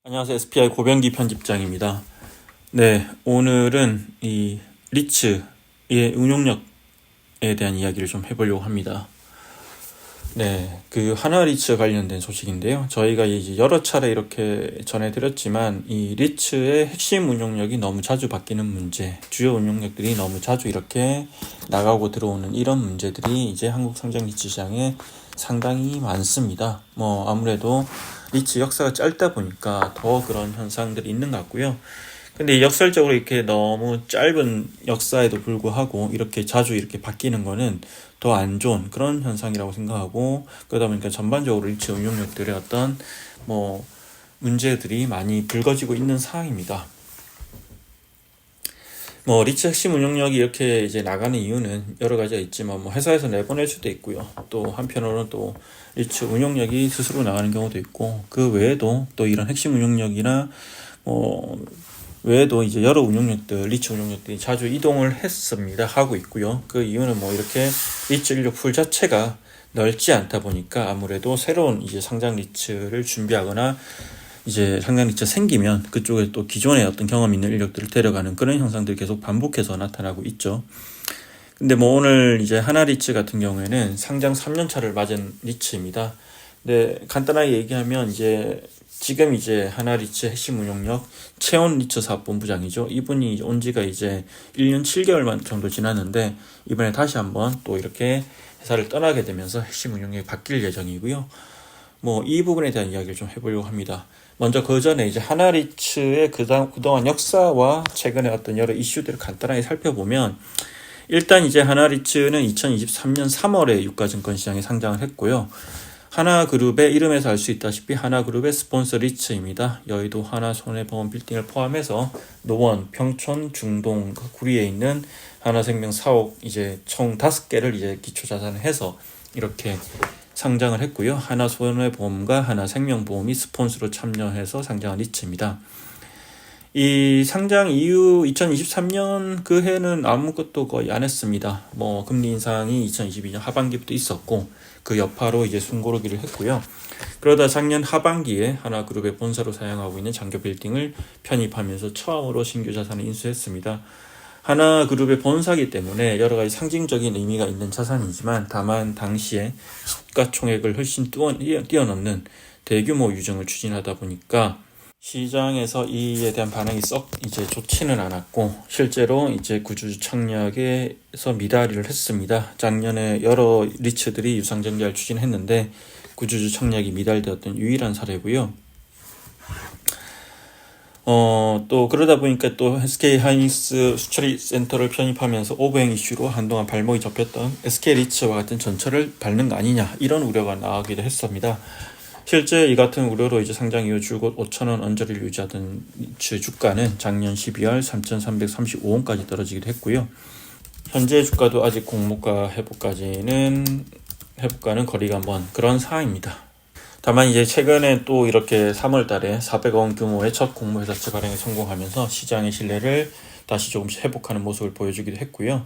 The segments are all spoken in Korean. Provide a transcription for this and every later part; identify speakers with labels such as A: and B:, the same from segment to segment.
A: 안녕하세요. SPI 고병기 편집장입니다. 네, 오늘은 이 리츠의 운용력에 대한 이야기를 좀 해보려고 합니다. 네, 그 하나 리츠 관련된 소식인데요. 저희가 이제 여러 차례 이렇게 전해드렸지만 이 리츠의 핵심 운용력이 너무 자주 바뀌는 문제, 주요 운용력들이 너무 자주 이렇게 나가고 들어오는 이런 문제들이 이제 한국 상장 리츠 시장에 상당히 많습니다. 아무래도 리츠 역사가 짧다 보니까 더 그런 현상들이 있는 것 같고요. 근데 역설적으로 이렇게 너무 짧은 역사에도 불구하고 이렇게 자주 이렇게 바뀌는 거는 더 안 좋은 그런 현상이라고 생각하고, 그러다 보니까 전반적으로 리츠 운용력들의 어떤 문제들이 많이 불거지고 있는 상황입니다. 리츠 핵심 운용력이 이렇게 이제 나가는 이유는 여러 가지가 있지만, 회사에서 내보낼 수도 있고요. 또 한편으로는 또 리츠 운용력이 스스로 나가는 경우도 있고, 그 외에도 또 이런 핵심 운용력이나 외에도 이제 여러 운용력들, 리츠 운용력들이 자주 이동을 하고 있고요. 그 이유는 이렇게 리츠 인력 풀 자체가 넓지 않다 보니까 아무래도 새로운 이제 상장 리츠를 준비하거나 이제 상장 리츠가 생기면 그쪽에 또 기존에 어떤 경험 있는 인력들을 데려가는 그런 현상들이 계속 반복해서 나타나고 있죠. 근데 오늘 이제 하나 리츠 같은 경우에는 상장 3년 차를 맞은 리츠입니다. 근데 간단하게 얘기하면 지금 이제 하나 리츠 핵심 운용력 최원 리츠 사업본부장이죠. 이분이 온 지가 이제 1년 7개월만 정도 지났는데, 이번에 다시 한번 또 이렇게 회사를 떠나게 되면서 핵심 운용력이 바뀔 예정이고요. 이 부분에 대한 이야기를 좀 해보려고 합니다. 먼저 그 전에 이제 하나 리츠의 그동안 역사와 최근에 어떤 여러 이슈들을 간단하게 살펴보면, 일단 이제 하나 리츠는 2023년 3월에 유가증권 시장에 상장을 했고요. 하나그룹의 이름에서 알 수 있다시피 하나그룹의 스폰서 리츠입니다. 여의도 하나손해보험 빌딩을 포함해서 노원, 평촌, 중동, 구리에 있는 하나생명 사옥 이제 총 5개를 이제 기초자산을 해서 이렇게 상장을 했고요. 하나손해보험과 하나생명보험이 스폰서로 참여해서 상장한 리츠입니다. 이 상장 이후 2023년 그 해는 아무것도 거의 안 했습니다. 금리 인상이 2022년 하반기부터 있었고, 그 여파로 이제 숨고르기를 했고요. 그러다 작년 하반기에 하나그룹의 본사로 사용하고 있는 장교 빌딩을 편입하면서 처음으로 신규 자산을 인수했습니다. 하나그룹의 본사이기 때문에 여러 가지 상징적인 의미가 있는 자산이지만, 다만 당시에 시가총액을 훨씬 뛰어넘는 대규모 유증을 추진하다 보니까 시장에서 이에 대한 반응이 썩 이제 좋지는 않았고, 실제로 이제 구주주 청약에서 미달을 했습니다. 작년에 여러 리츠들이 유상증자를 추진했는데 구주주 청약이 미달되었던 유일한 사례고요. 또 그러다 보니까 또 SK 하이닉스 수처리 센터를 편입하면서 오버행 이슈로 한동안 발목이 접혔던 SK 리츠와 같은 전철을 밟는 거 아니냐, 이런 우려가 나오기도 했습니다. 실제 이 같은 우려로 이제 상장 이후 줄곧 5,000원 언저리를 유지하던 리츠 주가는 작년 12월 3,335원까지 떨어지기도 했고요. 현재 주가도 아직 공모가 회복가는 거리가 먼 그런 상황입니다. 다만 이제 최근에 또 이렇게 3월 달에 400억 원 규모의 첫 공모 회사채 발행에 성공하면서 시장의 신뢰를 다시 조금씩 회복하는 모습을 보여주기도 했고요.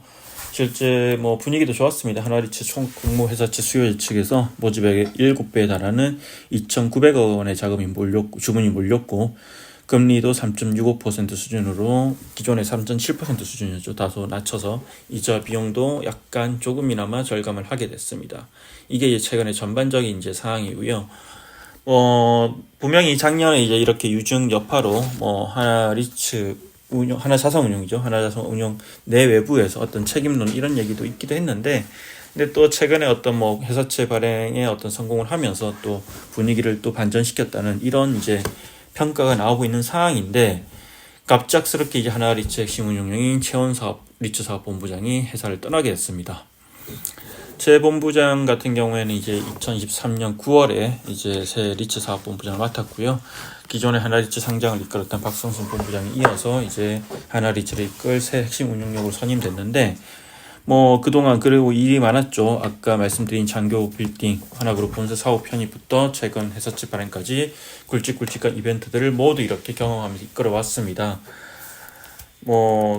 A: 실제 분위기도 좋았습니다. 하나리츠 총 공모 회사채 수요 측에서 모집액의 7배에 달하는 2,900억 원의 주문이 몰렸고, 금리도 3.65% 수준으로 기존의 3.7% 수준이었죠. 다소 낮춰서 이자 비용도 약간 조금이나마 절감을 하게 됐습니다. 이게 최근의 전반적인 이제 상황이고요. 분명히 작년에 이제 이렇게 유증 여파로 하나자산운용 내외부에서 어떤 책임론 이런 얘기도 있기도 했는데, 근데 또 최근에 어떤 회사채 발행에 어떤 성공을 하면서 또 분위기를 또 반전시켰다는 이런 이제 평가가 나오고 있는 상황인데, 갑작스럽게 이제 하나 리츠 핵심 운용력인 최원 리츠 사업본부장이 회사를 떠나게 됐습니다. 최 본부장 같은 경우에는 이제 2023년 9월에 이제 새 리츠 사업본부장을 맡았고요. 기존에 하나리츠 상장을 이끌었던 박성순 본부장이 이어서 이제 하나리츠를 이끌 새 핵심 운용력으로 선임됐는데, 그동안 그리고 일이 많았죠. 아까 말씀드린 장교 빌딩, 하나그룹 본사 사업 편입부터 최근 회사채 발행까지 굵직굵직한 이벤트들을 모두 이렇게 경험하면서 이끌어왔습니다.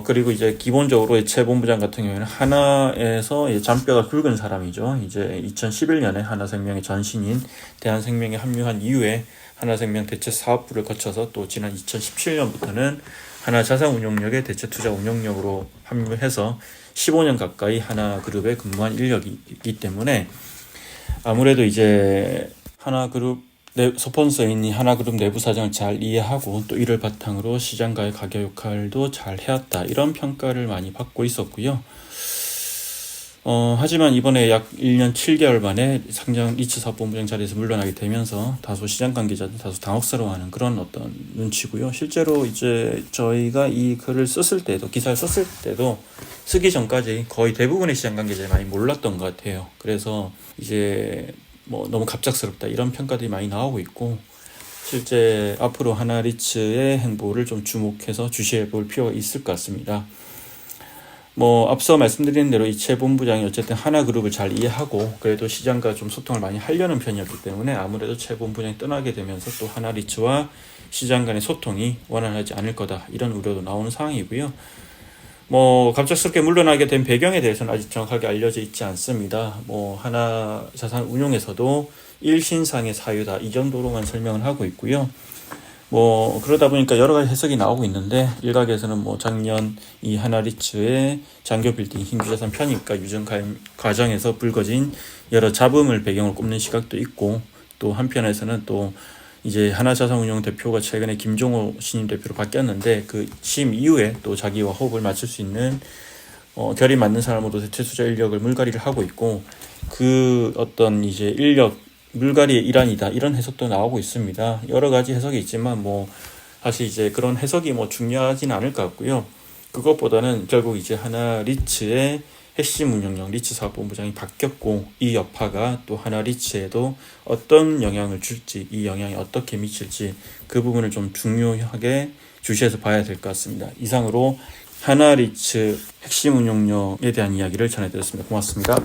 A: 그리고 이제 기본적으로 최 본부장 같은 경우에는 하나에서 잔뼈가 굵은 사람이죠. 이제 2011년에 하나생명의 전신인 대한생명에 합류한 이후에 하나생명 대체 사업부를 거쳐서 또 지난 2017년부터는 하나자산운용력의 대체 투자 운용력으로 합류해서 15년 가까이 하나그룹에 근무한 인력이기 때문에 아무래도 이제 하나그룹 스폰서인 하나그룹 내부 사정을 잘 이해하고 또 이를 바탕으로 시장가의 가격 역할도 잘 해왔다, 이런 평가를 많이 받고 있었고요. 하지만 이번에 약 1년 7개월 만에 상장 리츠 사업본부장 자리에서 물러나게 되면서 다소 시장 관계자들 다소 당혹스러워하는 그런 어떤 눈치고요. 실제로 이제 저희가 이 글을 썼을 때도, 기사를 썼을 때도 쓰기 전까지 거의 대부분의 시장 관계자들이 많이 몰랐던 것 같아요. 그래서 이제 뭐 너무 갑작스럽다, 이런 평가들이 많이 나오고 있고, 실제 앞으로 하나리츠의 행보를 좀 주목해서 주시해 볼 필요가 있을 것 같습니다. 뭐 앞서 말씀드린 대로 이채 본부장이 어쨌든 하나그룹을 잘 이해하고 그래도 시장과 좀 소통을 많이 하려는 편이었기 때문에 아무래도 채 본부장이 떠나게 되면서 또 하나리츠와 시장 간의 소통이 원활하지 않을 거다, 이런 우려도 나오는 상황이고요. 뭐 갑작스럽게 물러나게 된 배경에 대해서는 아직 정확하게 알려져 있지 않습니다. 뭐 하나자산운용에서도 일신상의 사유다, 이 정도로만 설명을 하고 있고요. 뭐 그러다 보니까 여러 가지 해석이 나오고 있는데, 일각에서는 뭐 작년 이 하나리츠의 장교빌딩 흰주자산 편입과 유전 과정에서 불거진 여러 잡음을 배경으로 꼽는 시각도 있고, 또 한편에서는 또 이제 하나자산운용 대표가 최근에 김종호 신임 대표로 바뀌었는데 그 취임 이후에 또 자기와 호흡을 맞출 수 있는 결이 맞는 사람으로 대체 투자 인력을 물갈이를 하고 있고, 그 어떤 이제 인력 물갈이의 일환이다, 이런 해석도 나오고 있습니다. 여러 가지 해석이 있지만 뭐 사실 이제 그런 해석이 뭐 중요하지는 않을 것 같고요. 그것보다는 결국 이제 하나리츠의 핵심 운영력 리츠 사업본부장이 바뀌었고, 이 여파가 또 하나리츠에도 어떤 영향을 줄지, 이 영향이 어떻게 미칠지, 그 부분을 좀 중요하게 주시해서 봐야 될 것 같습니다. 이상으로 하나리츠 핵심 운용력에 대한 이야기를 전해드렸습니다. 고맙습니다.